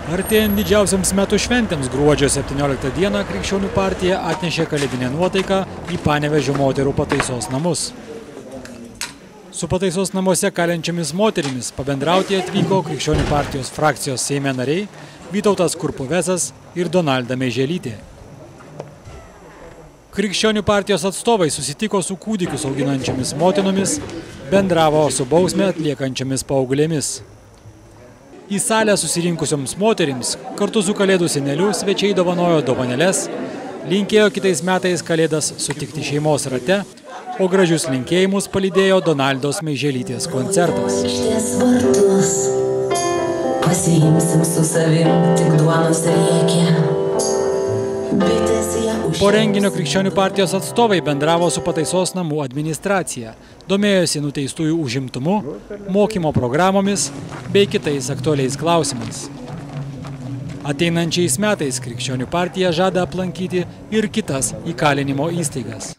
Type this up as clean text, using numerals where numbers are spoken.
Artėjant didžiausiams metų šventėms gruodžio 17 dieną Krikščionių partija atnešė kalėdinę nuotaiką į Panevėžio moterų pataisos namus. Su pataisos namuose kalinčiamis moterimis pabendrauti atvyko Krikščionių partijos frakcijos Seime nariai Vytautas Kurpovesas ir Donalda Meiželytė. Krikščionių partijos atstovai susitiko su kūdikius auginančiamis motinomis, bendravo su bausmę atliekančiamis paauglėmis. Į salę susirinkusioms moterims kartu su Kalėdų seneliu svečiai dovanojo dovanėles, linkėjo kitais metais Kalėdas sutikti šeimos rate, o gražius linkėjimus palydėjo Donaldos Meiželytės koncertas. Pasiimsim su savim tik duonos riekę. Po renginio Krikščionių partijos atstovai bendravo su pataisos namų administracija, domėjosi nuteistųjų užimtumu, mokymo programomis bei kitais aktualiais klausimais. Ateinančiais metais Krikščionių partija žada aplankyti ir kitas įkalinimo įstaigas.